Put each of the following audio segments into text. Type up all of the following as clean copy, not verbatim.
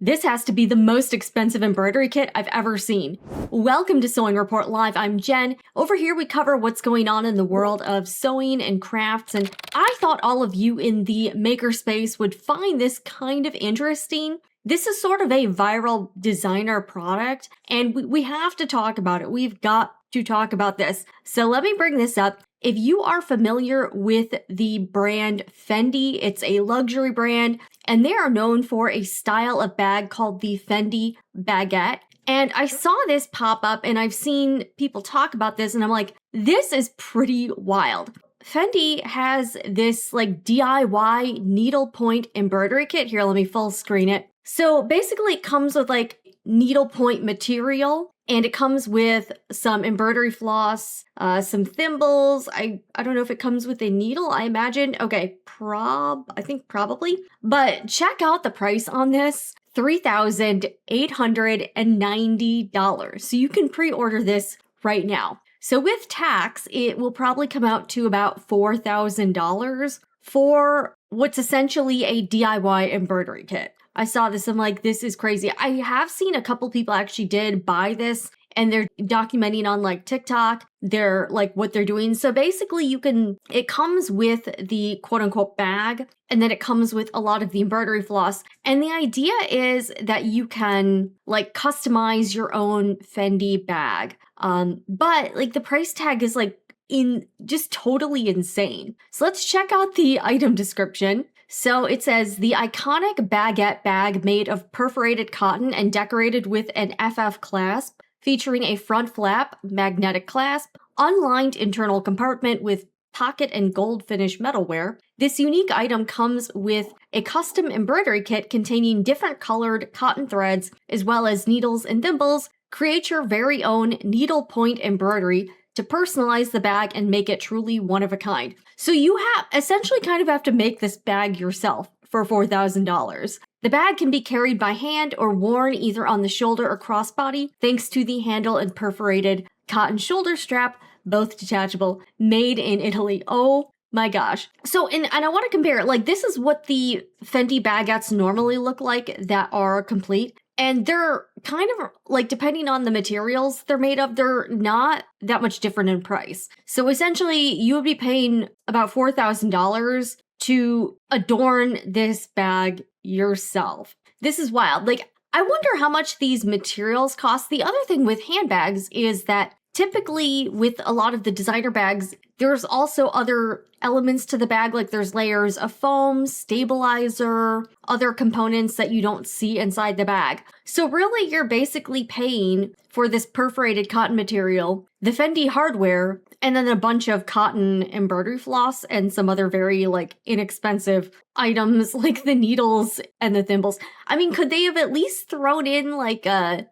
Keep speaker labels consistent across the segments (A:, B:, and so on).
A: This has to be the most expensive embroidery kit I've ever seen. Welcome to Sewing Report Live, I'm Jen. Over here we cover what's going on in the world of sewing and crafts, and I thought all of you in the makerspace would find this kind of interesting. This is sort of a viral designer product, and we have to talk about it. We've got to talk about this. So let me bring this up. If you are familiar with the brand Fendi, it's a luxury brand, and they are known for a style of bag called the Fendi Baguette. And I saw this pop up and I've seen people talk about this and I'm like, this is pretty wild. Fendi has this like DIY needlepoint embroidery kit. Here, let me full screen it. So basically it comes with like needlepoint material, and it comes with some embroidery floss, some thimbles. I don't know if it comes with a needle, I imagine. Okay, I think probably. But check out the price on this, $3,890. So you can pre-order this right now. So with tax, it will probably come out to about $4,000 for what's essentially a DIY embroidery kit. I saw this, I'm like, this is crazy. I have seen a couple people actually did buy this and they're documenting on like TikTok, they're like what they're doing. So basically it comes with the quote unquote bag, and then it comes with a lot of the embroidery floss. And the idea is that you can like customize your own Fendi bag. But like the price tag is like just totally insane. So let's check out the item description. So it says, the iconic Baguette bag made of perforated cotton and decorated with an FF clasp, featuring a front flap, magnetic clasp, unlined internal compartment with pocket and gold finish metalware. This unique item comes with a custom embroidery kit containing different colored cotton threads, as well as needles and thimbles. Create your very own needlepoint embroidery to personalize the bag and make it truly one of a kind. So you essentially kind of have to make this bag yourself for $4,000. The bag can be carried by hand or worn either on the shoulder or crossbody, thanks to the handle and perforated cotton shoulder strap, both detachable, made in Italy. Oh my gosh. So, and I want to compare it, like this is what the Fendi baguettes normally look like that are complete. And they're kind of like, depending on the materials they're made of, they're not that much different in price. So essentially, you would be paying about $4,000 to adorn this bag yourself. This is wild. Like, I wonder how much these materials cost. The other thing with handbags is that typically with a lot of the designer bags, there's also other elements to the bag, like there's layers of foam, stabilizer, other components that you don't see inside the bag. So really you're basically paying for this perforated cotton material, the Fendi hardware, and then a bunch of cotton embroidery floss and some other very like inexpensive items like the needles and the thimbles. I mean, could they have at least thrown in like a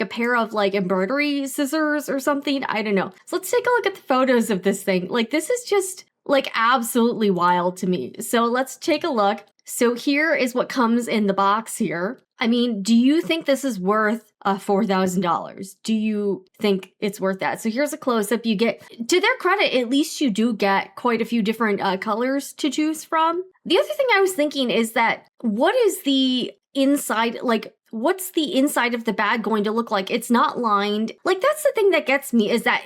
A: pair of like embroidery scissors or something? I don't know. So let's take a look at the photos of this thing. Like this is just like absolutely wild to me. So let's take a look. So here is what comes in the box here. I mean, do you think this is worth $4,000? Do you think it's worth that? So here's a close-up. You get, to their credit, at least you do get quite a few different colors to choose from. The other thing I was thinking is that what is the inside, like what's the inside of the bag going to look like? It's not lined. Like that's the thing that gets me, is that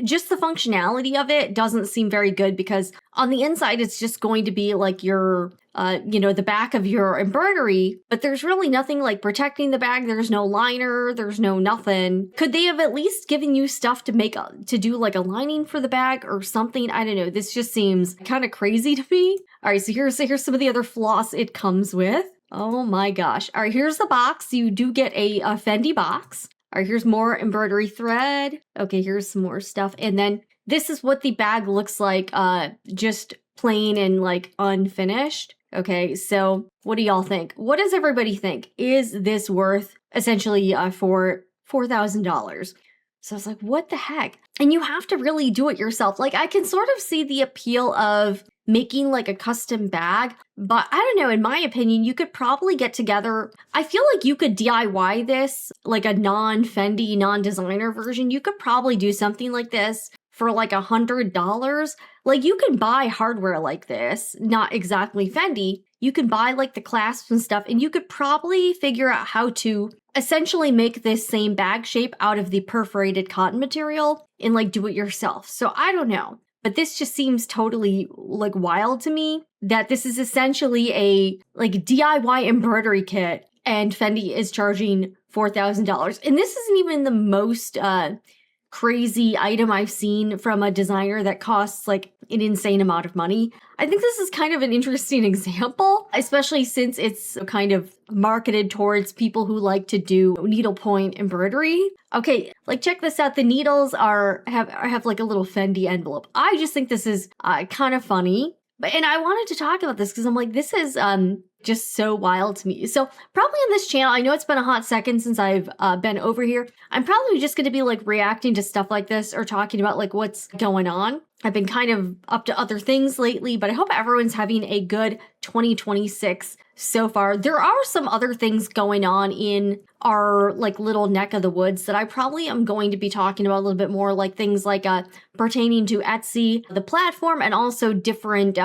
A: just the functionality of it doesn't seem very good, because on the inside it's just going to be like your the back of your embroidery, but there's really nothing like protecting the bag. There's no liner, there's no nothing. Could they have at least given you stuff to do like a lining for the bag or something? I don't know. This just seems kind of crazy to me. All right, so here's some of the other floss it comes with. Oh my gosh. All right, here's the box. You do get a Fendi box. All right, here's more embroidery thread. Okay, here's some more stuff. And then this is what the bag looks like, just plain and like unfinished. Okay, so what do y'all think? What does everybody think? Is this worth essentially for $4,000? So I was like, what the heck? And you have to really do it yourself. Like I can sort of see the appeal of making like a custom bag, but I don't know, in my opinion, you could probably get together. I feel like you could DIY this, like a non-Fendi, non-designer version. You could probably do something like this for like $100. Like you can buy hardware like this, not exactly Fendi. You can buy like the clasps and stuff, and you could probably figure out how to essentially make this same bag shape out of the perforated cotton material and like do it yourself. So I don't know. But this just seems totally like wild to me that this is essentially a like DIY embroidery kit and Fendi is charging $4,000. And this isn't even the most crazy item I've seen from a designer that costs like an insane amount of money. I think this is kind of an interesting example, especially since it's kind of marketed towards people who like to do needlepoint embroidery. Okay, like check this out. The needles have like a little Fendi envelope. I just think this is kind of funny. And I wanted to talk about this because I'm like, this is just so wild to me. So probably on this channel, I know it's been a hot second since I've been over here. I'm probably just going to be like reacting to stuff like this or talking about like what's going on. I've been kind of up to other things lately, but I hope everyone's having a good 2026 so far. There are some other things going on in our like little neck of the woods that I probably am going to be talking about a little bit more, like things like pertaining to Etsy, the platform, and also different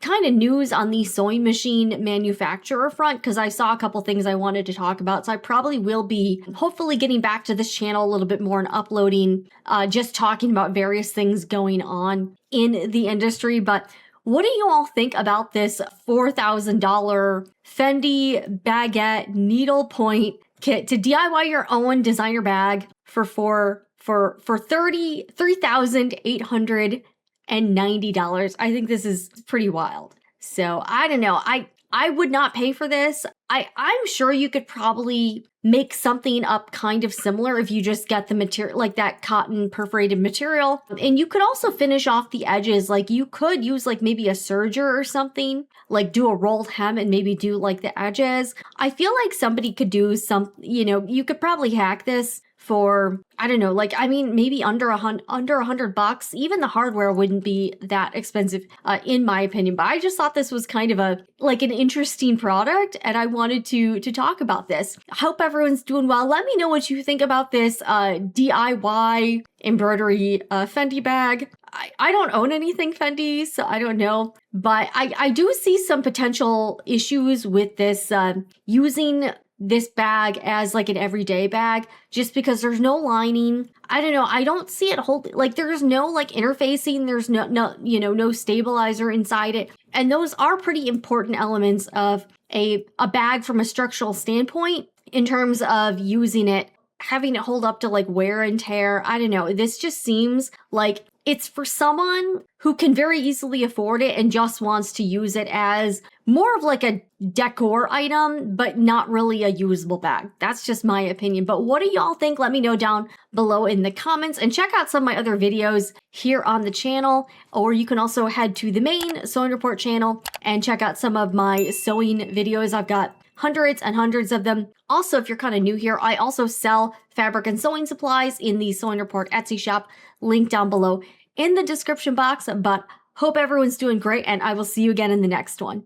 A: kind of news on the sewing machine manufacturer front, because I saw a couple things I wanted to talk about. So I probably will be hopefully getting back to this channel a little bit more and uploading, just talking about various things going on in the industry. But what do you all think about this $4,000 Fendi Baguette needlepoint kit to DIY your own designer bag for $33,890? I think this is pretty wild. So I don't know. I would not pay for this. I'm sure you could probably make something up kind of similar if you just get the material, like that cotton perforated material. And you could also finish off the edges. Like you could use like maybe a serger or something, like do a rolled hem and maybe do like the edges. I feel like somebody could do some, you could probably hack this for, I don't know, like, I mean, maybe under $100. Even the hardware wouldn't be that expensive, in my opinion. But I just thought this was kind of an interesting product, and I wanted to talk about this. I hope everyone's doing well. Let me know what you think about this DIY embroidery Fendi bag. I don't own anything Fendi, so I don't know. But I do see some potential issues with this using this bag as like an everyday bag, just because there's no lining. I don't know. I don't see it hold, like there's no like interfacing. There's no stabilizer inside it. And those are pretty important elements of a bag from a structural standpoint in terms of using it, having it hold up to like wear and tear. I don't know. This just seems like it's for someone who can very easily afford it and just wants to use it as more of like a decor item, but not really a usable bag. That's just my opinion. But what do y'all think? Let me know down below in the comments, and check out some of my other videos here on the channel. Or you can also head to the main Sewing Report channel and check out some of my sewing videos. I've got hundreds and hundreds of them. Also, if you're kind of new here, I also sell fabric and sewing supplies in the Sewing Report Etsy shop, link down below in the description box. But hope everyone's doing great, and I will see you again in the next one.